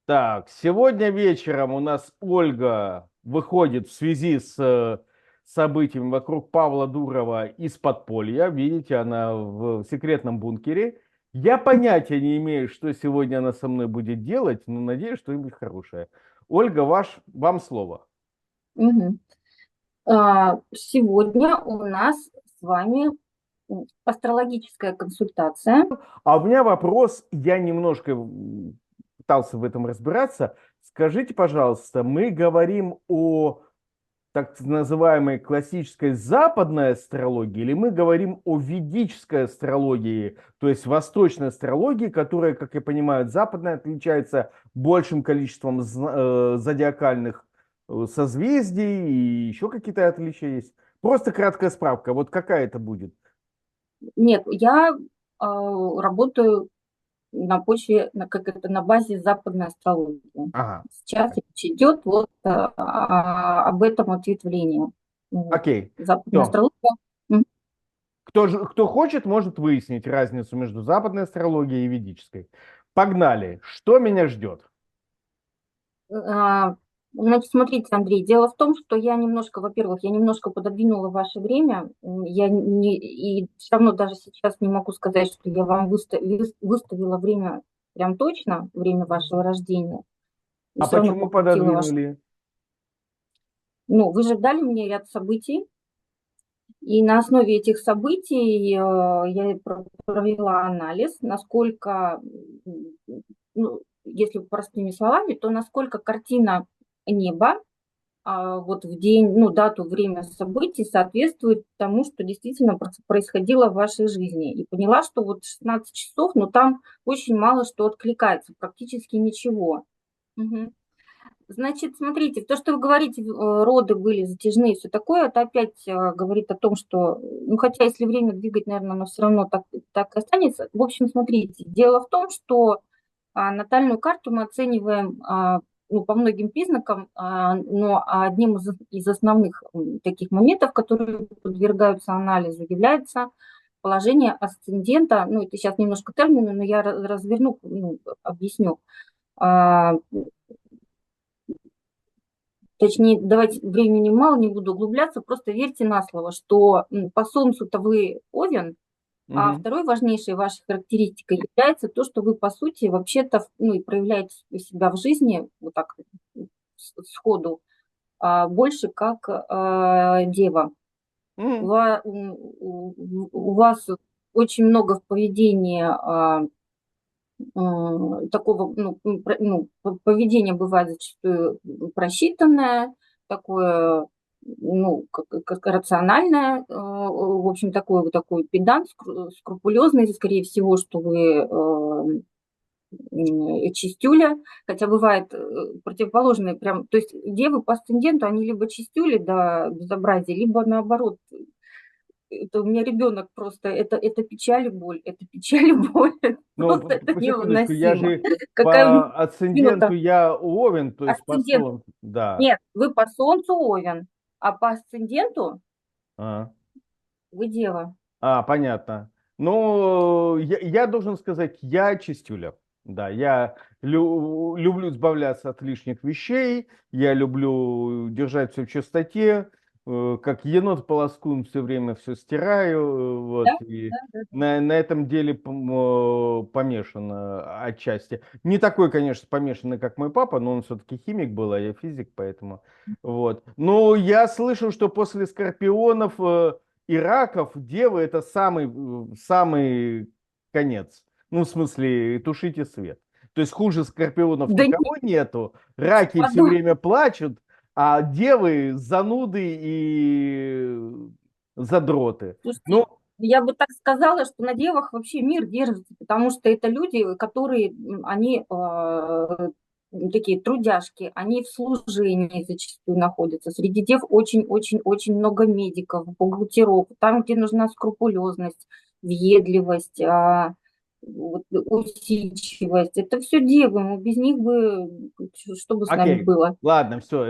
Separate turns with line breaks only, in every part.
Так, сегодня вечером у нас Ольга выходит в связи с событиями вокруг Павла Дурова из подполья. Видите, она в секретном бункере. Я понятия не имею, что сегодня она со мной будет делать, но надеюсь, что-нибудь хорошее. Ольга, вам слово.
Мгм. Сегодня у нас с вами астрологическая консультация.
А у меня вопрос, я немножко пытался в этом разбираться. Скажите, пожалуйста, мы говорим о так называемой классической западной астрологии, или мы говорим о ведической астрологии, то есть восточной астрологии, которая, как я понимаю, от западной отличается большим количеством зодиакальных созвездий и еще какие-то отличия есть. Просто краткая справка, вот какая это будет?
Нет, я работаю на почве, на базе западной астрологии.
Ага,
Сейчас речь идет вот об этом ответвлении. Вот.
окей.
Западная
Все.
астрология. М.
Кто хочет, может выяснить разницу между западной астрологией и ведической. Погнали. Что меня ждет?
А, Значит, смотрите, Андрей, дело в том, что я немножко, во-первых, я немножко пододвинула ваше время. Я не, и все равно даже сейчас не могу сказать, что я вам выставила время прям точно, время вашего рождения. И
А
все равно
почему
покрутила ваше...
пододвинули?
Ну, вы же дали мне ряд событий, и на основе этих событий я провела анализ, насколько, ну, если простыми словами, то насколько картина неба вот в день, ну, дату, время событий соответствует тому, что действительно происходило в вашей жизни. И поняла, что вот 16 часов, но там очень мало что откликается, практически ничего. Мгм. Значит, смотрите, то, что вы говорите, роды были затяжные, все такое, это опять говорит о том, что, ну, хотя если время двигать, наверное, оно все равно так и останется. В общем, смотрите, дело в том, что натальную карту мы оцениваем ну, по многим признакам, но одним из основных таких моментов, которые подвергаются анализу, является положение асцендента. Ну, это сейчас немножко термины, но я разверну, ну, объясню. А, Точнее, давайте времени мало, не буду углубляться, просто верьте на слово, что по Солнцу-то вы Овен, а
Мгм.
второй важнейшей вашей характеристикой является то, что вы, по сути, вообще-то, ну, и проявляете себя в жизни, вот так сходу, больше как дева.
Мгм.
У вас очень много в поведении такого, ну, поведение бывает зачастую просчитанное, такое, ну, как рациональное, в общем, такой педант, скрупулезный, скорее всего, что вы чистюля, хотя бывает противоположные прям, то есть девы по асценденту, они либо чистюли до безобразия, либо наоборот, это у меня ребенок просто, это печаль и боль, это печаль и боль, это
Ну,
просто это
секундочку, я
невыносимо.
же
Какая у них
по асценденту
минута?
я Овен, то есть по
Асцендент.
Солнцу, да.
Нет, вы по солнцу Овен, а по асценденту
А,
вы дева.
понятно. Ну, я должен сказать, я чистюля. Да, я люблю избавляться от лишних вещей, я люблю держать все в чистоте, как енот-полоскун все время все стираю,
Да?
вот, и
Да, да, да.
на этом деле помешан отчасти. Не такой, конечно, помешанный, как мой папа, но он все-таки химик был, а я физик, поэтому, вот. Но я слышал, что после скорпионов и раков девы это самый конец. Ну, в смысле, тушите свет. То есть хуже скорпионов
Да
никого
нет,
нету. Раки все время плачут, а девы зануды и задроты.
слушайте,
Ну,
я бы так сказала, что на девах вообще мир держится, потому что это люди, которые, они такие трудяжки, они в служении зачастую находятся. Среди дев очень-очень-очень много медиков, бухгалтеров, там, где нужна скрупулезность, въедливость, вот, усидчивость. Это все девы, без них бы, что бы с нами
окей,
было?
ладно, все.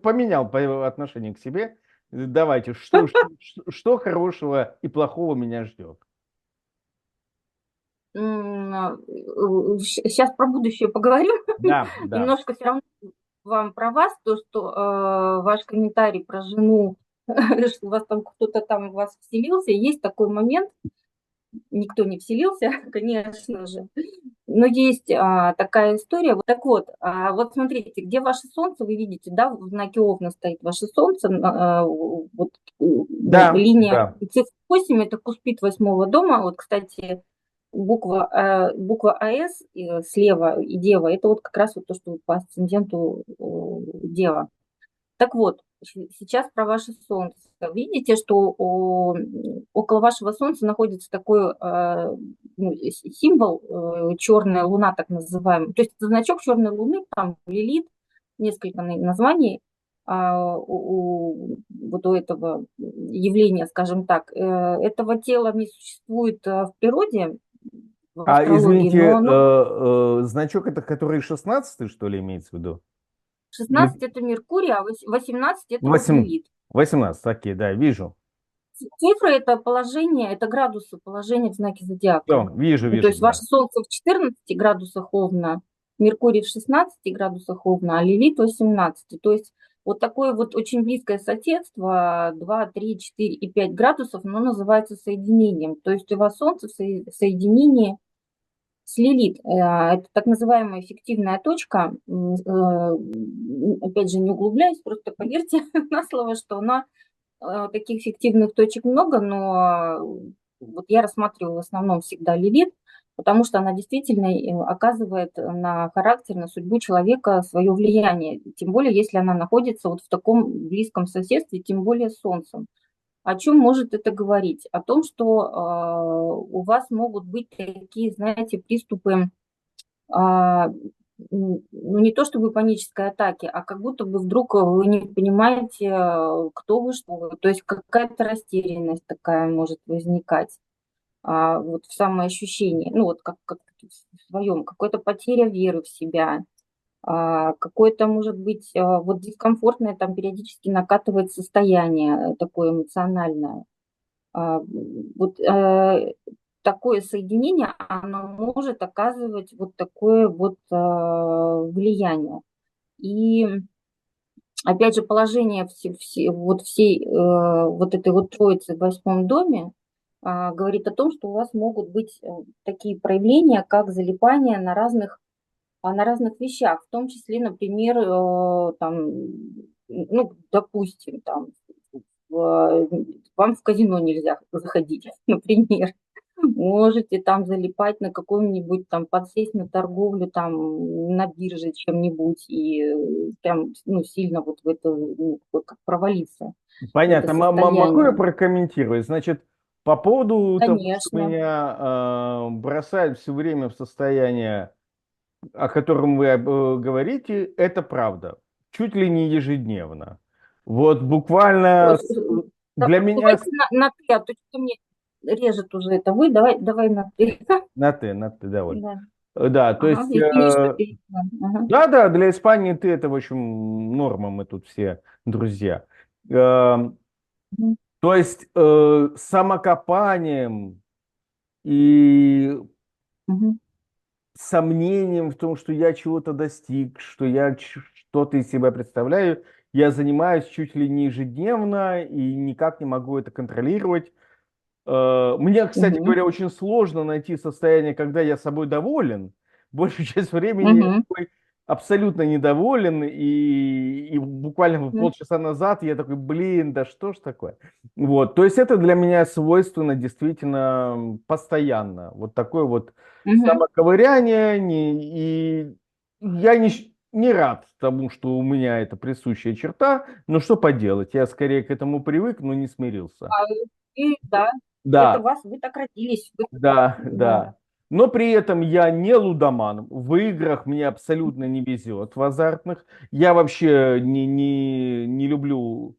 Поменял отношение к себе. Давайте, что хорошего и плохого меня ждет?
сейчас про будущее поговорим.
Да, да.
Немножко все равно вам про вас, то, что ваш комментарий про жену, что у вас там кто-то там в вас вселился, есть такой момент, никто не вселился, конечно же, но есть такая история. Вот, так вот, вот смотрите, где ваше солнце, вы видите, да, в знаке Овна стоит ваше солнце, вот, ну,
Да,
линия
да.
и цифра 8, это куспит восьмого дома, вот, кстати, буква АС слева и Дева, это вот как раз вот то, что по асценденту Дева. Так вот, сейчас про ваше Солнце. Видите, что около вашего Солнца находится такой ну, символ, черная луна, так называемый. То есть это значок черной луны, там Лилит, несколько названий вот у этого явления, скажем так. Этого тела не существует в природе, в астрологии,
Извините,
но оно
значок это который 16 что ли, имеется в виду? Или
16 это Меркурий, а 18 это вот
8,
Лилит.
18, окей, да, вижу.
Цифры – это положение, это градусы положения в знаке зодиака.
Все, вижу,
Ну, то
вижу,
есть
да.
ваше Солнце в 14 градусах Овна, Меркурий в 16 градусах Овна, а Лилит в 18. То есть вот такое вот очень близкое соседство, 2, 3, 4 и 5 градусов, оно называется соединением. То есть у вас Солнце в соединении с Лилит. Это так называемая эффективная точка. Опять же, не углубляюсь, просто поверьте на слово, что она таких фиктивных точек много, но вот я рассматриваю в основном всегда Лилит, потому что она действительно оказывает на характер, на судьбу человека свое влияние, тем более если она находится вот в таком близком соседстве, тем более с Солнцем. О чем может это говорить? О том, что у вас могут быть такие, знаете, приступы а, ну, не то чтобы панической атаки, а как будто бы вдруг вы не понимаете, кто вы, что вы. То есть какая-то растерянность такая может возникать вот в самоощущении, ну вот как в своем, какая-то потеря веры в себя, какое-то, может быть, вот дискомфортное там периодически накатывает состояние такое эмоциональное. Вот такое соединение, оно может оказывать вот такое вот влияние. И опять же, положение вот всей вот этой вот троицы в восьмом доме говорит о том, что у вас могут быть такие проявления, как залипание на разных вещах, в том числе, например, там, ну, допустим, там, вам в казино нельзя заходить, например. Можете там залипать на каком-нибудь там, подсесть на торговлю там на бирже чем-нибудь и прям, ну, сильно вот в это, ну, как провалиться в это
Понятно. Могу я
состояние.
прокомментировать? Значит, по поводу того, что
Конечно.
меня бросает все время в состояние, о котором вы говорите, это правда. Чуть ли не ежедневно. Вот буквально для меня
Давайте на ты, а то что мне режет уже это вы, давай на ты.
на ты довольно.
Да.
Да, то
Ага,
есть,
извини, что перебила. Ага.
да, да, для Испании ты это, в общем, норма, мы тут все друзья. Эм,
Мгм.
То есть самокопанием и
Мгм.
сомнением в том, что я чего-то достиг, что я что-то из себя представляю, я занимаюсь чуть ли не ежедневно и никак не могу это контролировать. Мне, кстати
Мгм.
говоря, очень сложно найти состояние, когда я собой доволен. Большую часть времени я
Мгм.
такой абсолютно недоволен, и буквально вот
Мгм.
полчаса назад я такой, блин, да что ж такое? Вот, то есть это для меня свойственно действительно постоянно. Вот такое вот
Мгм.
самоковыряние, и я не рад тому, что у меня это присущая черта, но что поделать, я скорее к этому привык, но не смирился.
А, и да, это
Да,
вы так родились.
да,
Да.
да. Но при этом я не лудоман. В играх мне абсолютно не везет, в азартных. Я вообще не люблю.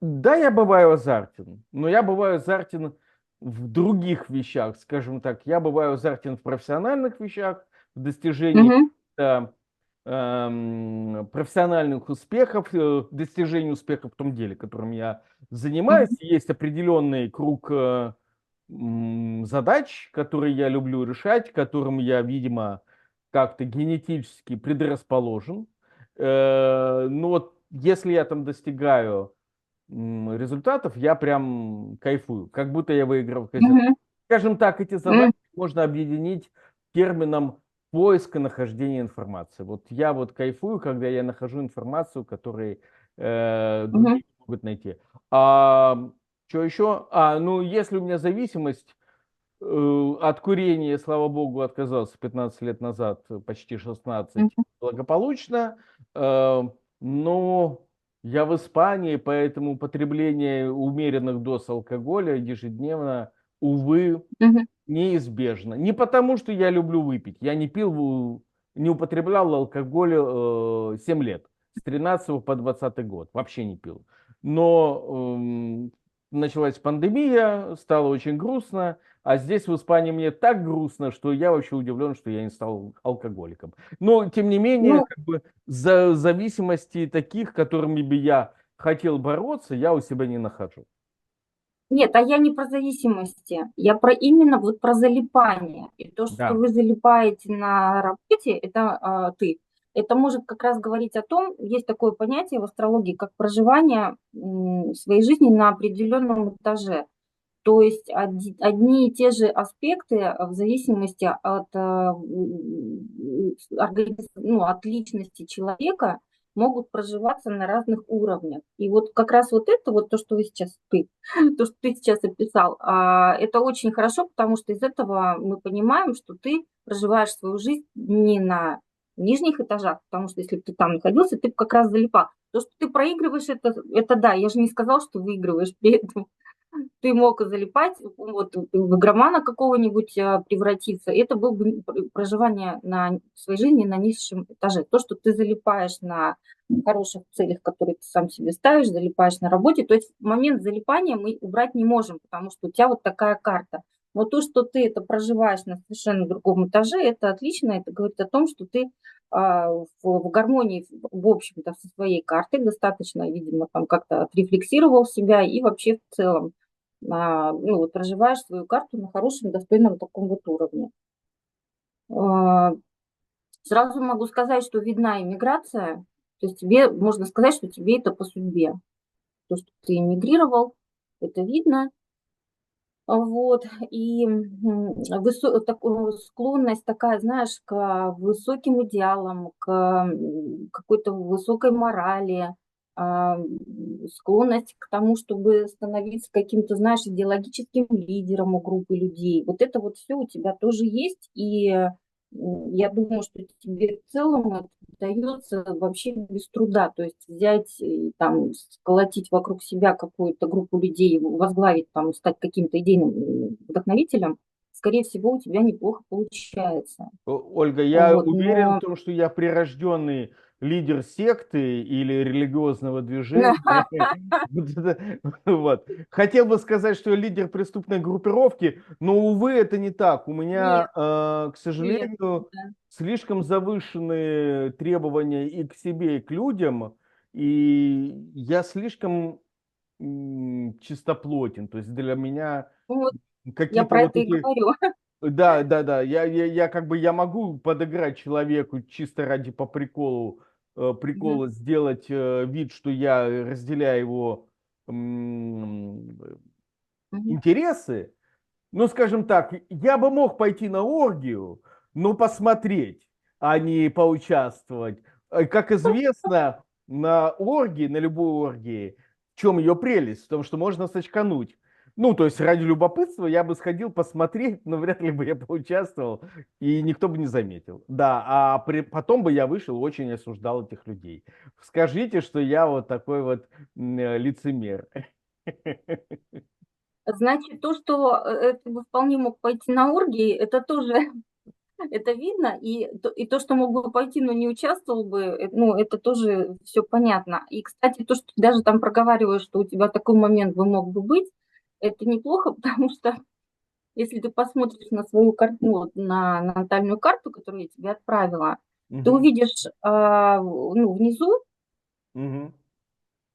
Да, я бываю азартен, но я бываю азартен в других вещах, скажем так. Я бываю азартен в профессиональных вещах, в достижении
Мгм.
профессиональных успехов, достижении успеха в том деле, которым я занимаюсь.
Мгм.
Есть определенный круг задач, которые я люблю решать, к которым я, видимо, как-то генетически предрасположен. Ну вот, если я там достигаю результатов, я прям кайфую, как будто я выиграл в казино.
Мгм.
Скажем так, эти
М,
задачи можно объединить термином поиска нахождения информации. Вот я вот кайфую, когда я нахожу информацию, которую
мгм,
другие не могут найти. А что еще? Ну, если у меня зависимость от курения, слава богу, отказался 15 лет назад, почти 16,
мгм.
благополучно. Э, Но я в Испании, поэтому употребление умеренных доз алкоголя ежедневно, увы,
Мгм.
неизбежно. Не потому, что я люблю выпить. Я не пил, не употреблял алкоголь 7 лет. С 13 по 20 год. Вообще не пил. Но началась пандемия, стало очень грустно. А здесь в Испании мне так грустно, что я вообще удивлен, что я не стал алкоголиком. Но, тем не менее,
Ну,
как бы за зависимости таких, которыми бы я хотел бороться, я у себя не нахожу.
нет, а я не про зависимости, я про именно вот про залипание. И то, что
Да,
вы залипаете на работе, это ты. Это может как раз говорить о том, есть такое понятие в астрологии, как проживание своей жизни на определенном этаже. То есть одни и те же аспекты в зависимости от, ну, от личности человека могут проживаться на разных уровнях. И вот как раз вот это, вот то, что вы сейчас, то, что ты сейчас описал, это очень хорошо, потому что из этого мы понимаем, что ты проживаешь свою жизнь не на нижних этажах, потому что если бы ты там находился, ты бы как раз залипал. То, что ты проигрываешь, это да, я же не сказал, что выигрываешь при этом. Ты мог залипать, вот в игромана какого-нибудь превратиться. Это было бы проживание на своей жизни на низшем этаже. То, что ты залипаешь на хороших целях, которые ты сам себе ставишь, залипаешь на работе. То есть момент залипания мы убрать не можем, потому что у тебя вот такая карта. Но то, что ты это проживаешь на совершенно другом этаже, это отлично. Это говорит о том, что ты в гармонии, в общем-то, со своей картой достаточно, видимо, там как-то отрефлексировал себя и вообще в целом ну, вот проживаешь свою карту на хорошем, достойном таком вот уровне. А, Сразу могу сказать, что видна иммиграция, то есть тебе можно сказать, что тебе это по судьбе. То, что ты эмигрировал, это видно. Вот, и склонность такая, знаешь, к высоким идеалам, к какой-то высокой морали, склонность к тому, чтобы становиться каким-то, знаешь, идеологическим лидером у группы людей. Вот это вот все у тебя тоже есть, и я думаю, что тебе в целом это дается вообще без труда. То есть взять и там сколотить вокруг себя какую-то группу людей, возглавить там, стать каким-то идейным вдохновителем, скорее всего, у тебя неплохо получается.
Ольга, я
Вот,
уверен в
но
том, что я прирожденный лидер секты или религиозного движения. Вот вот. Хотел бы сказать, что я лидер преступной группировки, но, увы, это не так. У меня,
нет,
к
нет,
сожалению,
да.
слишком завышенные требования и к себе, и к людям, и я слишком чистоплотен. То есть для меня
Ну вот я
какие-то
про
вот
это и
эти
говорю.
да, да, да. Я как бы я могу подыграть человеку чисто ради по приколу,
Мгм,
прикола сделать вид, что я разделяю его
мгм.
интересы. Ну, скажем так, я бы мог пойти на оргию, но посмотреть, а не поучаствовать. Как известно, на оргии, на любой оргии, в чем ее прелесть? В том, что можно сочкануть. Ну, то есть ради любопытства я бы сходил посмотреть, но вряд ли бы я поучаствовал, и никто бы не заметил. Да, потом бы я вышел и очень осуждал этих людей. Скажите, что я вот такой вот лицемер.
Значит, то, что ты бы вполне мог пойти на оргии, это тоже это видно, и то, что мог бы пойти, но не участвовал бы, ну, это тоже все понятно. И, кстати, то, что ты даже там проговариваешь, что у тебя такой момент бы мог бы быть, это неплохо, потому что если ты посмотришь на свою карту, ну, вот на натальную карту, которую я тебе отправила, ты
Мгм,
увидишь, ну, внизу,
мгм.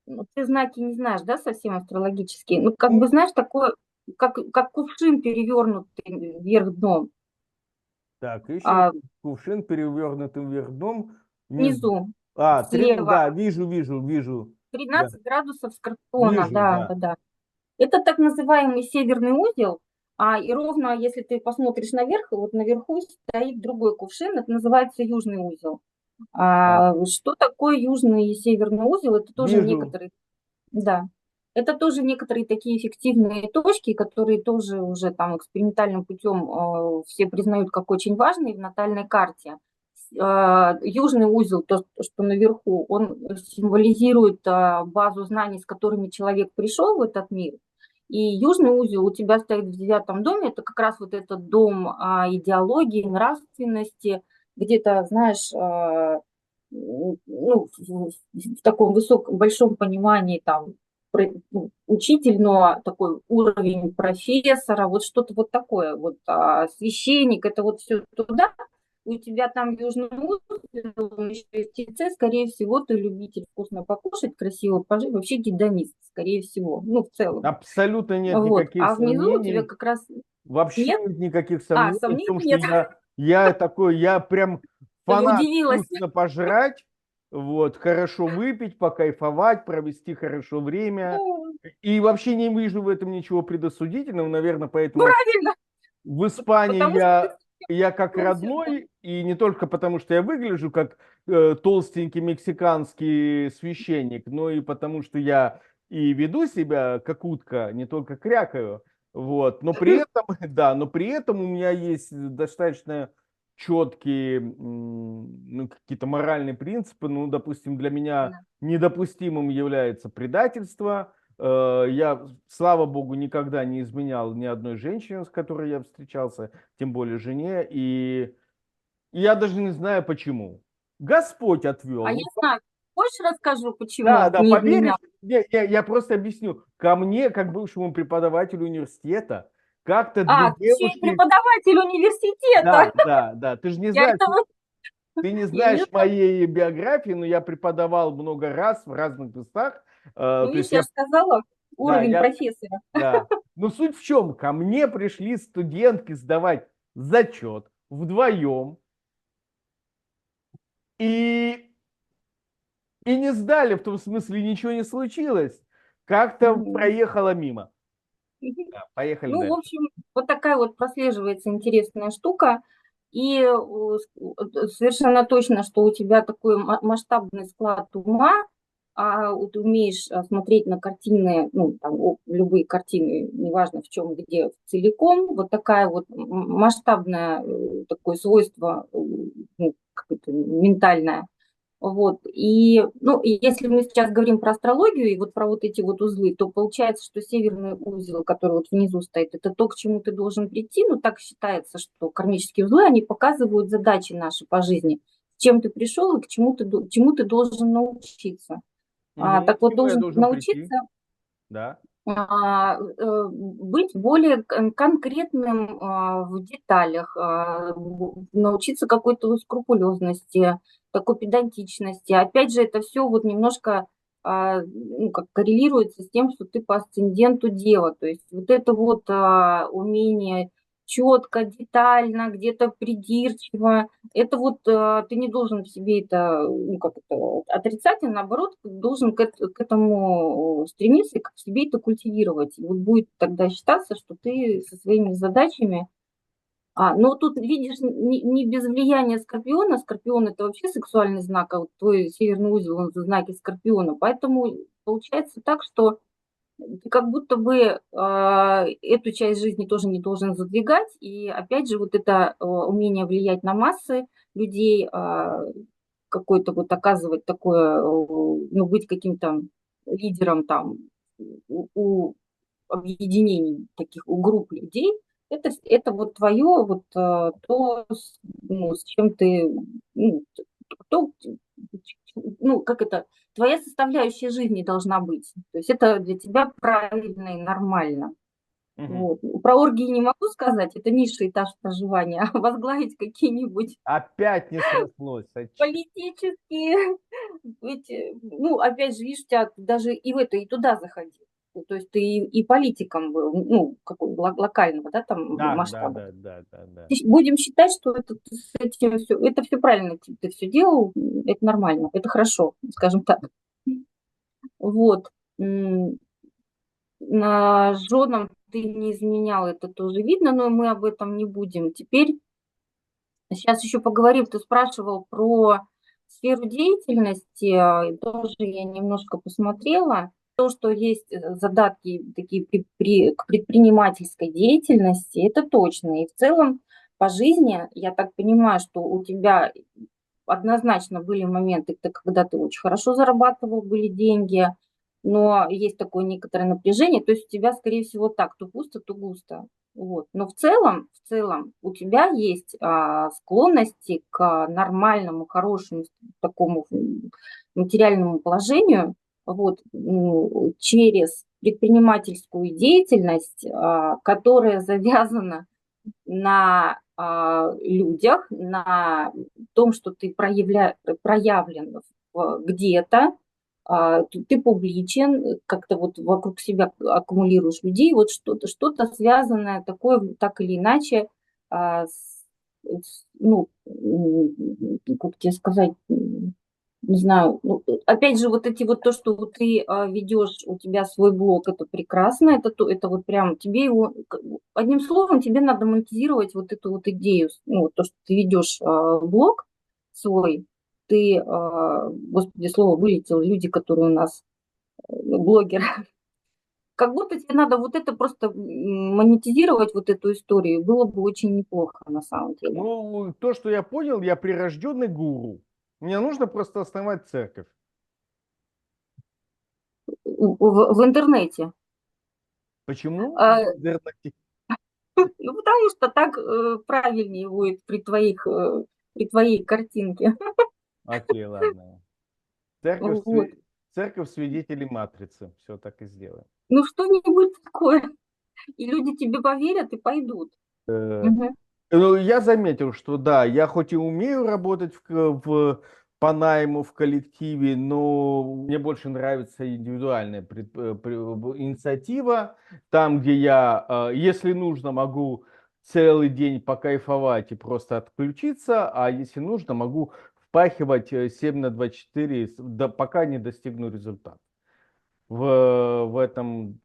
ну, ты знаки не знаешь, да, совсем астрологические, ну, как бы
Ну,
знаешь такое, как кувшин, перевернутый вверх дном,
Так, ищем
а
кувшин, перевернутым вверх дном.
внизу,
Да,
слева,
вижу. Да,
13 градусов Скорпиона,
вижу,
да,
да.
да, да. Это так называемый северный узел, и ровно, если ты посмотришь наверх, вот наверху стоит другой кувшин, это называется южный узел.
Так,
Что такое южный и северный узел? Это тоже
вижу.
некоторые, да, это тоже некоторые такие эффективные точки, которые тоже уже там экспериментальным путем все признают как очень важные в натальной карте. Южный узел, то, что наверху, он символизирует базу знаний, с которыми человек пришел в этот мир. И южный узел у тебя стоит в девятом доме, это как раз вот этот дом идеологии, нравственности, где-то, знаешь, ну, в таком высоком, большом понимании там учитель, но такой уровень профессора, вот что-то вот такое, вот священник, это вот все туда, у тебя там южный узел, еще есть тельце, скорее всего, ты любитель вкусно покушать, красиво пожить, вообще гедонист, скорее всего, ну, в целом.
Абсолютно нет
Вот,
никаких
а внизу у тебя
сомнений.
как раз
Вообще
нет,
нет никаких сомнений в
сомнений
том, что
нет,
я прям
я
фанат
удивилась.
вкусно пожрать, вот, хорошо выпить, покайфовать, провести хорошо время.
Ну,
И вообще не вижу в этом ничего предосудительного, наверное, поэтому
правильно,
в Испании
потому что ты
я как
всегда.
родной, и не только потому, что я выгляжу как толстенький мексиканский священник, но и потому, что я и веду себя как утка, не только крякаю. Вот. Но при этом, да, но при этом у меня есть достаточно четкие ну, какие-то моральные принципы. Ну, допустим, для меня недопустимым является предательство. Я, слава богу, никогда не изменял ни одной женщине, с которой я встречался, тем более жене, и я даже не знаю почему. Господь
А я
отвел.
знаю, хочешь расскажу,
Да,
почему
да,
не
поверишь,
изменял?
я просто объясню. Ко мне, как бывшему преподавателю университета, как-то две
Ты еще и
девушки,
преподаватель университета.
да, ты же не
Я
знаешь,
этого
ты не
я не
знаешь
знаю.
моей биографии, но я преподавал много раз в разных местах,
Ну,
то
видишь,
есть
я же сказала,
да,
уровень профессора.
да. Но суть в чем? Ко мне пришли студентки сдавать зачет вдвоем и, и не сдали, в том смысле ничего не случилось. Как-то
Мгм.
проехала мимо. Да, поехали
Ну, в
дальше.
общем, вот такая вот прослеживается интересная штука. И совершенно точно, что у тебя такой масштабный склад ума, вот ты умеешь смотреть на картины, ну, там, любые картины, неважно в чем, где, целиком. Вот такая вот масштабное такое свойство, ну, какое-то ментальное. Вот. И, ну, и если мы сейчас говорим про астрологию и вот про вот эти вот узлы, то получается, что северный узел, который вот внизу стоит, это то, к чему ты должен прийти. Ну, так считается, что кармические узлы, они показывают задачи наши по жизни. С чем ты пришел и к чему ты должен научиться.
Мгм.
Так
К
вот,
чему я
должен
должен прийти?
научиться
Да.
быть более конкретным в деталях, научиться какой-то скрупулезности, такой педантичности. Опять же, это все вот немножко ну, как коррелируется с тем, что ты по асценденту дева. То есть вот это вот умение четко, детально, где-то придирчиво, это вот ты не должен в себе это, ну, как это отрицать, а наоборот, ты должен к этому стремиться и к себе это культивировать. И вот будет тогда считаться, что ты со своими задачами. Но тут, видишь, не без влияния Скорпиона. Скорпион – это вообще сексуальный знак, а вот твой северный узел, он в знаке Скорпиона. Поэтому получается так, что ты как будто бы эту часть жизни тоже не должен задвигать. И опять же, вот это умение влиять на массы людей, какой-то вот оказывать такое, ну, быть каким-то лидером там у объединений, таких у групп людей, это вот твое, вот то, ну, с чем ты, ну, то, ну, как это, твоя составляющая жизни должна быть. То есть это для тебя правильно и нормально.
Мгм.
Вот. Про оргии не могу сказать, это низший этаж проживания, а возглавить какие-нибудь
Опять не срослось.
политические, эти, ну, опять же, видишь, у тебя даже и в это, и туда заходи. То есть ты и политиком был, ну, какой, локального, да, там
Да, да,
масштаба.
да, да, да, да.
Будем считать, что это, с этим все, это все правильно ты все делал, это нормально, это хорошо, скажем так. Вот. На женам ты не изменял, это тоже видно, но мы об этом не будем. Теперь, сейчас еще поговорим, ты спрашивал про сферу деятельности, тоже я немножко посмотрела. То, что есть задатки такие к предпринимательской деятельности, это точно. И в целом по жизни, я так понимаю, что у тебя однозначно были моменты, когда ты очень хорошо зарабатывал, были деньги, но есть такое некоторое напряжение, то есть у тебя, скорее всего, так, то пусто, то густо. Вот. Но в целом у тебя есть склонности к нормальному, хорошему такому материальному положению, вот, через предпринимательскую деятельность, которая завязана на людях, на том, что ты проявлен где-то, ты публичен, как-то вот вокруг себя аккумулируешь людей, вот что-то связанное такое, так или иначе, ну, как тебе сказать, не знаю, ну, опять же, вот эти вот то, что вот ты ведешь, у тебя свой блог, это прекрасно, это вот прям тебе его, одним словом, тебе надо монетизировать вот эту вот идею, ну, вот то, что ты ведешь блог свой, ты, господи, слово вылетело, люди, которые у нас блогеры, как будто тебе надо вот это просто монетизировать, вот эту историю, было бы очень неплохо на самом деле.
Ну, то, что я понял, я прирожденный гуру. Мне нужно просто основать церковь.
В интернете.
Почему?
А,
Интернете.
Ну, потому что так правильнее будет при твоей картинке.
Окей, ладно. Церковь,
Вот.
церковь свидетелей Матрицы. Все так и сделаем.
Ну, что-нибудь такое. И люди тебе поверят и пойдут.
Э,
Мгм.
Ну, я заметил, что да, я хоть и умею работать по найму в коллективе, но мне больше нравится индивидуальная инициатива, там, где я, если нужно, могу целый день покайфовать и просто отключиться, а если нужно, могу впахивать 7 на 24, пока не достигну результата. В этом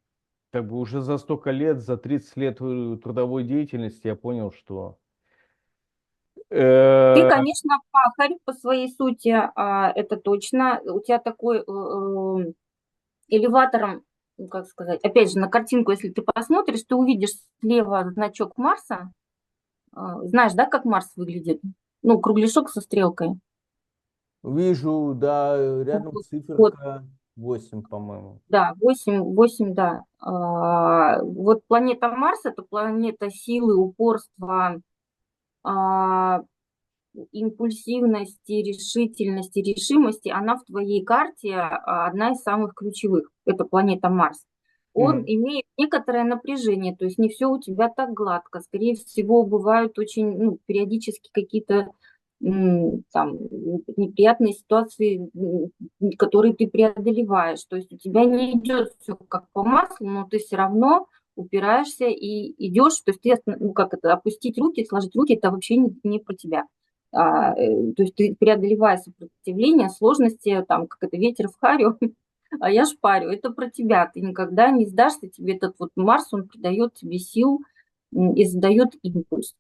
как бы уже за столько лет, за 30 лет трудовой деятельности я понял, что
Ты,
э,
конечно, пахарь по своей сути, это точно. У тебя такой элеватором, ну, как сказать, опять же, на картинку, если ты посмотришь, ты увидишь слева значок Марса. Знаешь, да, как Марс выглядит? Ну, кругляшок со стрелкой.
вижу, да, рядом
Вот. Вот.
циферка 8, по-моему.
Да, 8, да. Вот планета Марс– это планета силы, упорства, а, импульсивности, решительности, решимости. Она в твоей карте одна из самых ключевых. Это планета Марс. Он
Мгм.
имеет некоторое напряжение, то есть не все у тебя так гладко. Скорее всего, бывают очень, ну, периодически какие-то там неприятные ситуации, которые ты преодолеваешь. То есть у тебя не идет все как по маслу, но ты все равно упираешься и идешь. То есть ты, ну, как это, опустить руки, сложить руки, это вообще не про тебя. То есть ты преодолевая сопротивление, сложности, там, как это, ветер в харю, а я шпарю. Это про тебя. Ты никогда не сдашься, тебе этот вот Марс, он придает тебе сил и задает импульс.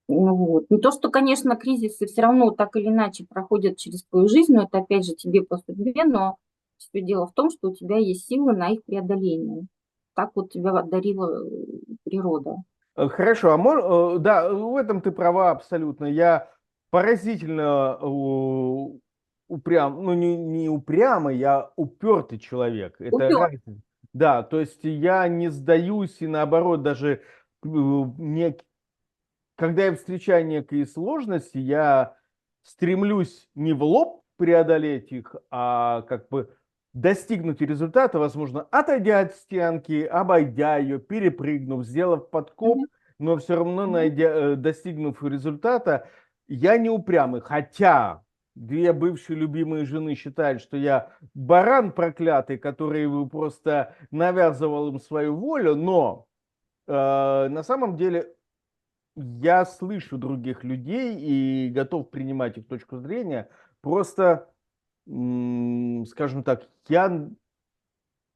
Ну вот. Ну, то, что, конечно, кризисы все равно так или иначе проходят через твою жизнь, но это опять же тебе по судьбе, но все дело в том, что у тебя есть силы на их преодоление. Так вот тебя одарила природа.
Хорошо, да, в этом ты права абсолютно. Я поразительно упрям, ну не упрямый, я упертый человек. Это
Упер.
разница. Да, то есть я не сдаюсь и наоборот даже мне когда я встречаю некие сложности, я стремлюсь не в лоб преодолеть их, а как бы достигнуть результата, возможно, отойдя от стенки, обойдя ее, перепрыгнув, сделав подкоп,
Мгм.
но все равно
Мгм.
достигнув результата, я не упрямый. Хотя две бывшие любимые жены считают, что я баран проклятый, который просто навязывал им свою волю, но на самом деле я слышу других людей и готов принимать их точку зрения. Просто, скажем так, я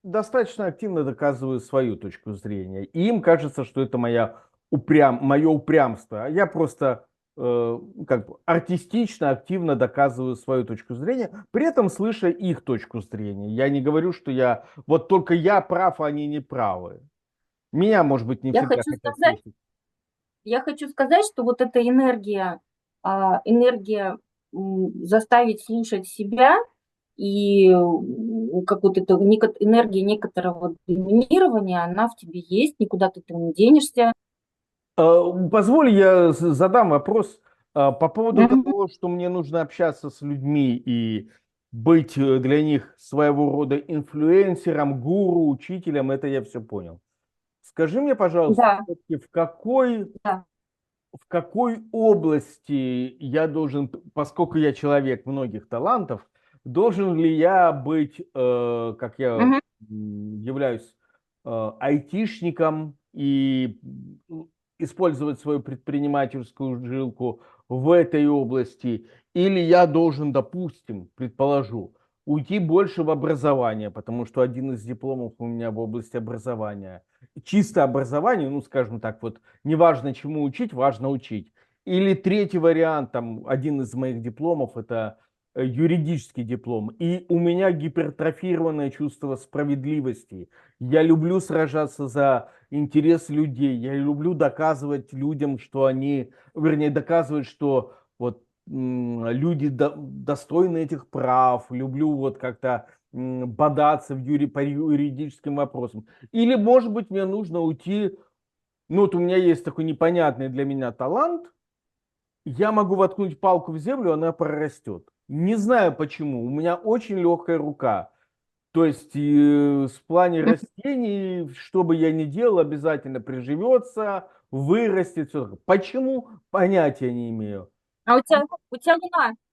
достаточно активно доказываю свою точку зрения. И им кажется, что это мое упрямство. А я просто как бы артистично, активно доказываю свою точку зрения, при этом слыша их точку зрения. Я не говорю, что вот только я прав, а они не правы. Меня, может быть, не
Я
всегда
хочу
хотят
сказать,
слышать.
я хочу сказать, что вот эта энергия, энергия заставить слушать себя и как вот эта энергия некоторого доминирования, она в тебе есть, никуда ты там не денешься.
Позволь, я задам вопрос по поводу
Мгм.
того, что мне нужно общаться с людьми и быть для них своего рода инфлюенсером, гуру, учителем, это я все понял. Скажи мне, пожалуйста,
Да,
всё-таки в какой области я должен, поскольку я человек многих талантов, должен ли я быть, как я
да.
являюсь, айтишником и использовать свою предпринимательскую жилку в этой области, или я должен, допустим, предположу, уйти больше в образование, потому что один из дипломов у меня в области образования. Чисто образование, ну, скажем так, вот неважно чему учить, важно учить. Или третий вариант, там, один из моих дипломов, это юридический диплом. И у меня гипертрофированное чувство справедливости. Я люблю сражаться за интерес людей. Я люблю доказывать людям, что вернее, доказывать, что вот люди достойны этих прав. Люблю вот как-то бодаться по юридическим вопросам. Или, может быть, мне нужно уйти, ну вот у меня есть такой непонятный для меня талант, я могу воткнуть палку в землю, она прорастет. Не знаю почему, у меня очень легкая рука. То есть в плане растений, что бы я ни делал, обязательно приживется, вырастет. Все. Почему? Понятия не имею.
А у тебя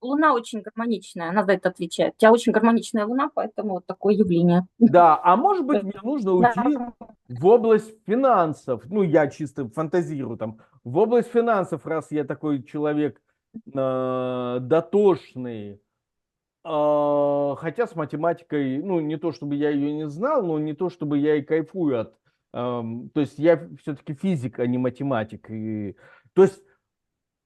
луна очень гармоничная, она за это отвечает. У тебя очень гармоничная луна, поэтому вот такое явление.
Да, а может быть, мне нужно уйти
Да.
в область финансов. Ну, я чисто фантазирую там. В область финансов, раз я такой человек дотошный, хотя с математикой, ну, не то чтобы я ее не знал, но не то чтобы я и кайфую то есть я все-таки физик, а не математик. То есть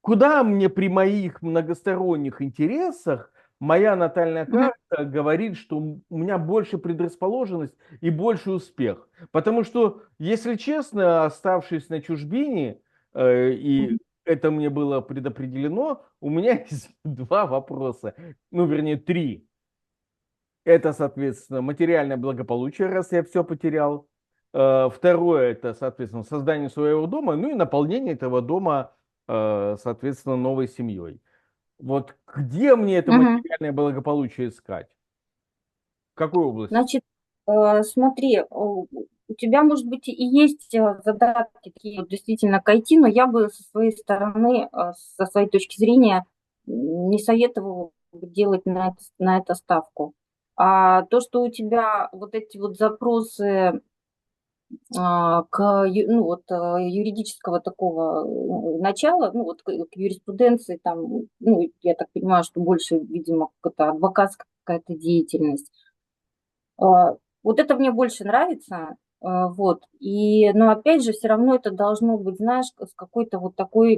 куда мне при моих многосторонних интересах моя натальная
Мгм.
карта говорит, что у меня больше предрасположенность и больше успех. Потому что, если честно, оставшись на чужбине, и
Мгм.
это мне было предопределено, у меня есть два вопроса, ну, вернее, три. Это, соответственно, материальное благополучие, раз я все потерял. Второе, это, соответственно, создание своего дома, ну и наполнение этого дома, соответственно, новой семьей. Вот где мне это
Мгм.
материальное благополучие искать? В какой области?
Значит, смотри, у тебя, может быть, и есть задатки такие вот действительно к IT, но я бы со своей стороны, со своей точки зрения, не советовала бы делать на это ставку. А то, что у тебя вот эти вот запросы ну, вот, юридического такого начала, ну, вот к юриспруденции, там, ну, я так понимаю, что больше, видимо, какая-то адвокатская какая-то деятельность. Вот это мне больше нравится, вот. Но опять же, все равно это должно быть, знаешь, с какой-то вот такой,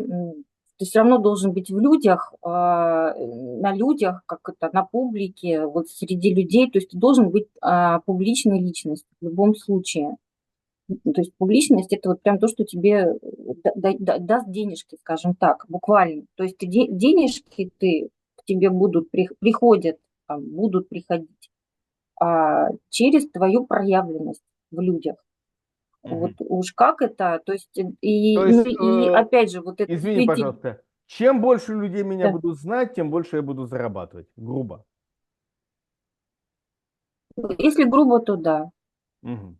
ты все равно должен быть в людях, на людях, как это, на публике, вот среди людей, то есть ты должен быть публичной личностью в любом случае. То есть публичность – это вот прям то, что тебе даст денежки, скажем так, буквально. То есть денежки к тебе приходят, там, будут приходить через твою проявленность в людях. Вот
Мгм.
уж как это, то есть
То
ну,
есть,
и опять же, вот это
извини, пожалуйста, чем больше людей меня
да.
будут знать, тем больше я буду зарабатывать. Грубо.
Если грубо, то да.
Мгм.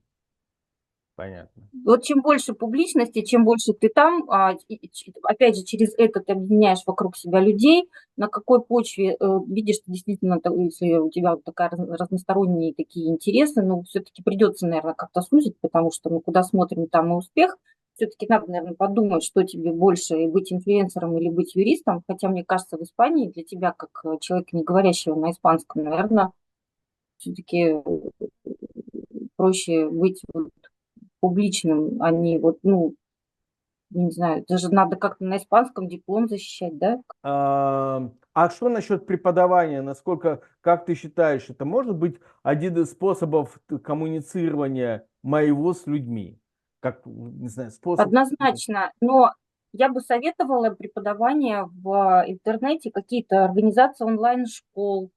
Понятно.
Вот чем больше публичности, чем больше ты там, опять же, через это ты объединяешь вокруг себя людей, на какой почве видишь, что действительно, если у тебя вот такая разносторонние такие интересы, ну, все-таки придется, наверное, как-то сузить, потому что, ну, куда смотрим, там и успех. Все-таки надо, наверное, подумать, что тебе больше, быть инфлюенсером или быть юристом. Хотя, мне кажется, в Испании для тебя, как человека, не говорящего на испанском, наверное, все-таки проще быть публичным, а не вот, ну, не знаю, даже надо как-то на испанском диплом защищать, да?
А что насчет преподавания? Насколько, как ты считаешь, это может быть один из способов коммуницирования моего с людьми? Как, не знаю, способ.
Однозначно, но я бы советовала преподавание в интернете, какие-то организации онлайн-школ,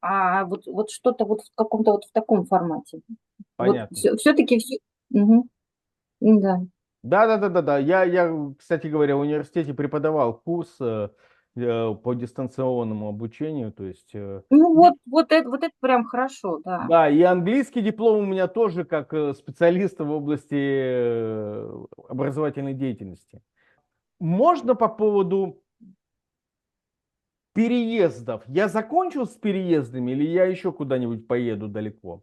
вот что-то вот в каком-то вот в таком формате. Вот
Понятно.
все-таки все. Мгм. Да.
Да. Я, кстати говоря, в университете преподавал курс по дистанционному обучению, то есть
Ну вот это прям хорошо, да.
да, и английский диплом у меня тоже как специалиста в области образовательной деятельности. Можно по поводу переездов? Я закончил с переездами или я еще куда-нибудь поеду далеко?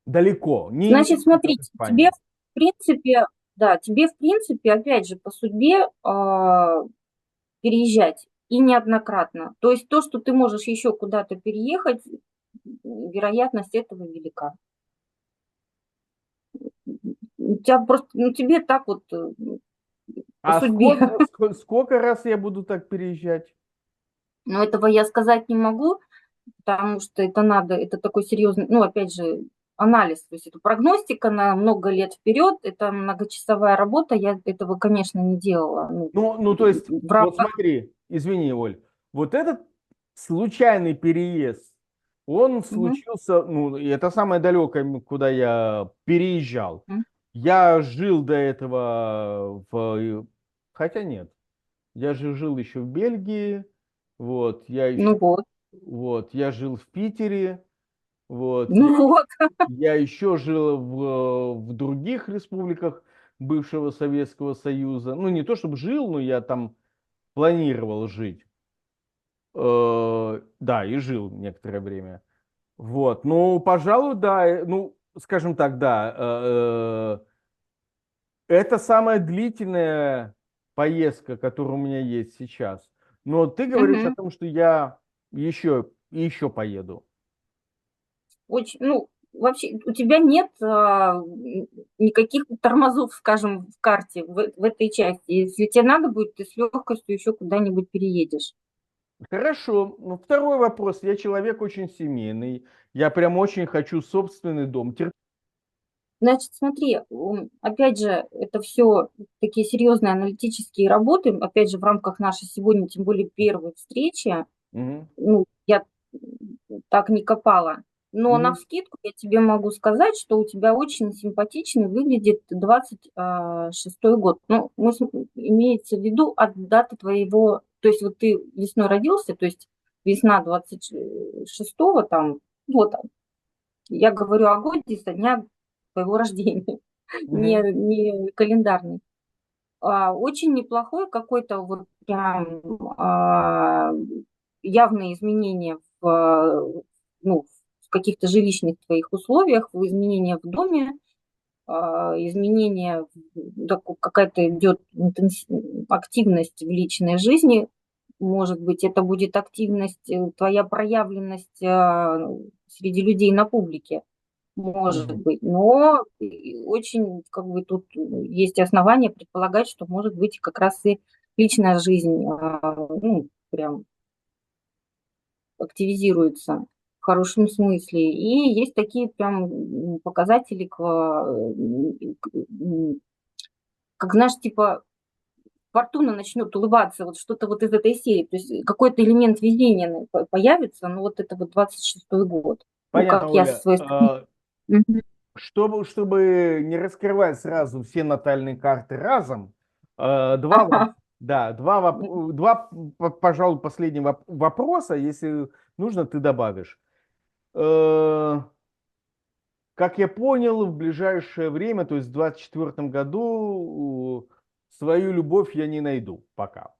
Далеко, не
Значит,
только в
смотрите, тебе
Испанию.
в принципе, да, тебе в принципе, опять же, по судьбе переезжать и неоднократно. То есть то, что ты можешь еще куда-то переехать, вероятность этого велика. У тебя просто, ну, тебе так вот по
А
судьбе.
сколько раз я буду так переезжать?
Но этого я сказать не могу, потому что это надо, это такой серьезный, ну, опять же, анализ, то есть это прогностика на много лет вперед, это многочасовая работа, я этого, конечно, не делала. Ну,
Ну, то есть,
в
вот
рамках.
смотри, извини, Оль, вот этот случайный переезд, он
Мгм,
случился, ну, и это самое далекое, куда я переезжал.
мгм.
Я жил до этого хотя нет, я же жил еще в Бельгии,
Ну вот,
вот, я жил в Питере, вот,
ну вот.
я еще жил в других республиках бывшего Советского Союза. Ну, не то чтобы жил, но я там планировал жить. Да, и жил некоторое время. Вот, ну, пожалуй, да, ну, скажем так, да, это самая длительная поездка, которая у меня есть сейчас. Но ты говоришь о
Мгм.
том, что я еще поеду.
Очень, ну, вообще у тебя нет никаких тормозов, скажем, в карте в этой части. Если тебе надо будет, ты с легкостью еще куда-нибудь переедешь.
Хорошо. Ну, второй вопрос. Я человек очень семейный. Я прям очень хочу собственный дом.
Значит, смотри, опять же, это все такие серьезные аналитические работы, опять же, в рамках нашей сегодня, тем более первой встречи,
Мгм.
ну, я так не копала. Но
Мгм.
навскидку я тебе могу сказать, что у тебя очень симпатично выглядит 26-й год. Ну, имеется в виду от даты твоего, то есть вот ты весной родился, то есть весна 26-го там, вот, я говорю о годе со дня твоего рождения, не,
Мгм.
не календарный. Очень неплохой какой-то вот прям явные изменения ну, в каких-то жилищных твоих условиях, в изменения в доме, изменения, да, какая-то идет активность в личной жизни, может быть, это будет активность, твоя проявленность среди людей на публике, может
Мгм.
быть, но и очень как бы тут есть основания предполагать, что может быть как раз и личная жизнь, ну, прям активизируется в хорошем смысле. И есть такие прям показатели, как, знаешь, типа фортуна начнет улыбаться, вот что-то вот из этой серии. То есть какой-то элемент везения появится, ну вот это вот 26-й год. Ну,
Понятно,
как я со
Оля.
своей стороны. Мгм.
Чтобы не раскрывать сразу все натальные карты разом,
Ага.
пожалуй, последних вопроса, если нужно, ты добавишь. Э, как я понял, в ближайшее время, то есть в 2024 году, свою любовь я не найду пока.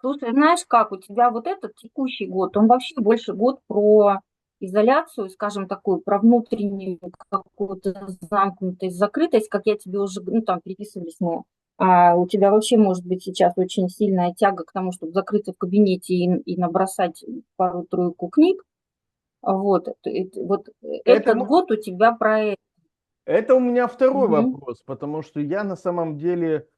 Слушай, знаешь как, у тебя вот этот текущий год, он вообще больше год про изоляцию, скажем, такую, про внутреннюю какую-то замкнутость, закрытость, как я тебе уже, ну, там, переписывались мы. А у тебя вообще может быть сейчас очень сильная тяга к тому, чтобы закрыться в кабинете и набросать пару-тройку книг. Вот, вот
Это,
этот год у тебя про это.
это у меня второй
Мгм,
вопрос, потому что я на самом деле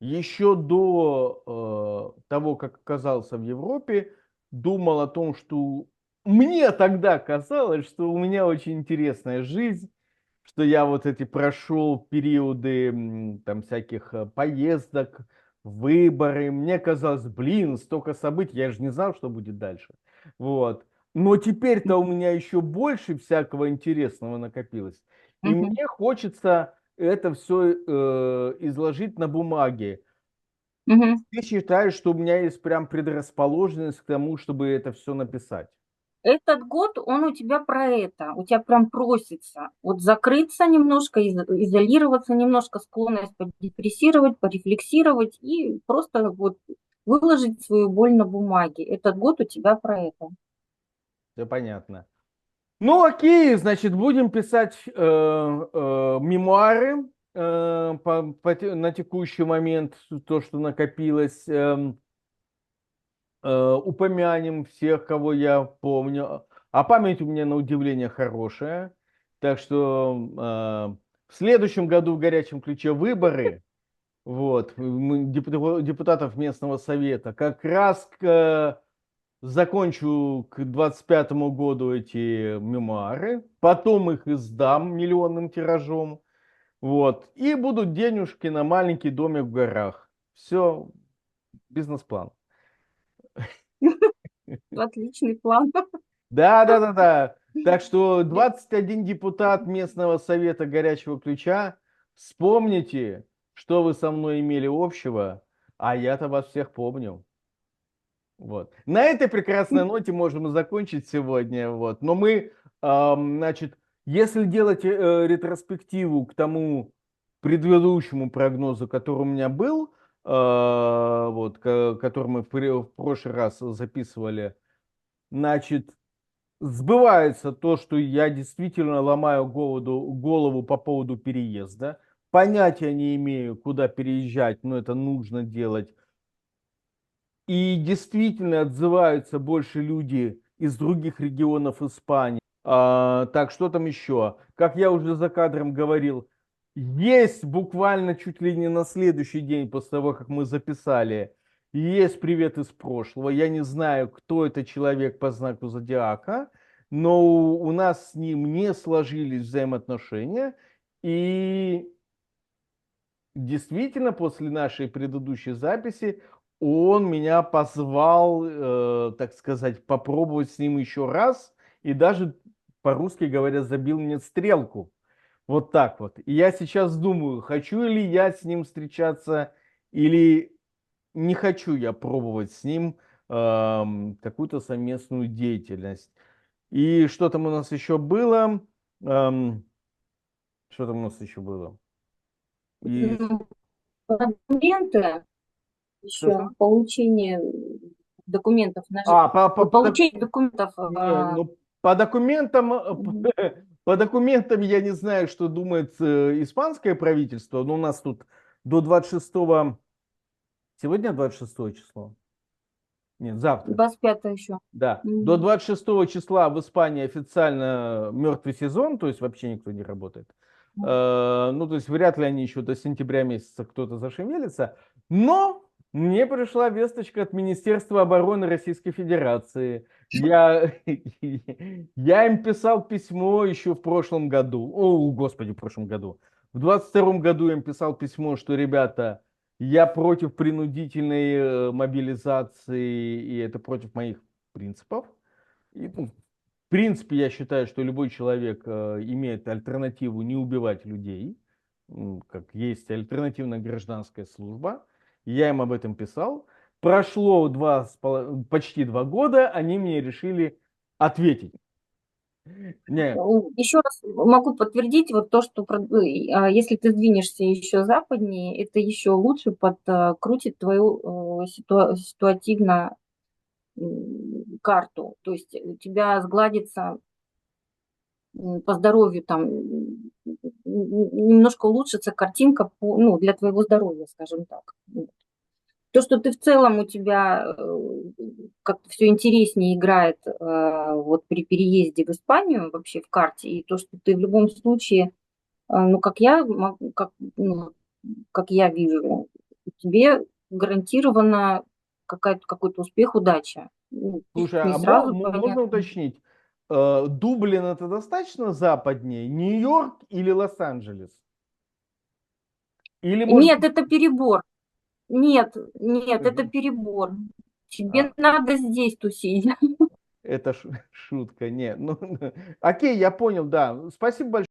еще до того, как оказался в Европе, думал о том, что мне тогда казалось, что у меня очень интересная жизнь, что я вот эти прошел периоды там всяких поездок, выборы. Мне казалось, блин, столько событий, я же не знал, что будет дальше. Вот. Но теперь-то у меня еще больше всякого интересного накопилось. И
мгм.
мне хочется это все изложить на бумаге.
Мгм.
Ты считаешь, что у меня есть прям предрасположенность к тому, чтобы это все написать?
Этот год, он у тебя про это, у тебя прям просится вот закрыться немножко, изолироваться немножко, склонность подепрессировать, порефлексировать и просто вот выложить свою боль на бумаге. Этот год у тебя про это.
Все понятно. Ну, окей, значит, будем писать мемуары на текущий момент, то, что накопилось. Упомянем всех, кого я помню. А память у меня на удивление хорошая. Так что в следующем году в горячем ключе выборы. Вот, депутатов местного совета. Как раз закончу к 25 году эти мемуары, потом их издам миллионным тиражом, вот, и будут денежки на маленький домик в горах. Все, бизнес-план.
Отличный план.
Да, да, да, да. Так что 21 депутат местного совета горячего ключа, вспомните, что вы со мной имели общего, а я-то вас всех помню. Вот. На этой прекрасной ноте можем и закончить сегодня. Вот. Но мы, значит, если делать ретроспективу к тому предыдущему прогнозу, который у меня был, вот, который мы в прошлый раз записывали, значит, сбывается то, что я действительно ломаю голову по поводу переезда. Понятия не имею, куда переезжать, но это нужно делать. И действительно отзываются больше люди из других регионов Испании. Так, что там еще? Как я уже за кадром говорил, есть буквально чуть ли не на следующий день после того, как мы записали, есть привет из прошлого. Я не знаю, кто это человек по знаку зодиака, но у нас с ним не сложились взаимоотношения. И действительно, после нашей предыдущей записи он меня позвал, так сказать, попробовать с ним еще раз. И даже, по-русски говоря, забил мне стрелку. Вот так вот. И я сейчас думаю, хочу ли я с ним встречаться или не хочу я пробовать с ним какую-то совместную деятельность. И что там у нас еще было? Эм, что там у нас еще было? И
Ну, документы еще,
что?
получение документов,
А, по, по, по, док-
получение документов.
не, ну, по документам,
Мгм.
по документам я не знаю, что думает испанское правительство, но у нас тут до 26, сегодня 26 число? Нет, завтра.
25 еще.
Да, до 26 числа в Испании официально мертвый сезон, то есть вообще никто не работает. Ну, то есть вряд ли они еще до сентября месяца кто-то зашевелится. Но мне пришла весточка от Министерства обороны Российской Федерации. Я им писал письмо еще в прошлом году. О, господи, в прошлом году. В 22 году я им писал письмо, что, ребята, я против принудительной мобилизации, и это против моих принципов. И, ну, в принципе, я считаю, что любой человек имеет альтернативу не убивать людей, как есть альтернативная гражданская служба. Я им об этом писал. Прошло почти 2 года, они мне решили ответить. Не,
Еще раз могу подтвердить вот то, что если ты сдвинешься еще западнее, это еще лучше подкрутит твою ситуативно карту. То есть у тебя сгладится по здоровью там немножко улучшится картинка ну, для твоего здоровья, скажем так. То, что ты в целом у тебя как-то все интереснее играет вот при переезде в Испанию вообще в карте, и то, что ты в любом случае, ну, ну, как я вижу, тебе гарантировано какой-то успех, удача. Ну, пусть
слушай,
не
а
сразу,
можно
понятно.
уточнить, Дублин это достаточно западнее, Нью-Йорк или Лос-Анджелес? Или может
Нет, это перебор. Нет, нет, это
быть...
перебор.
А,
Тебе надо здесь тусить.
это шутка, нет. Ну, окей, я понял, да. Спасибо большое.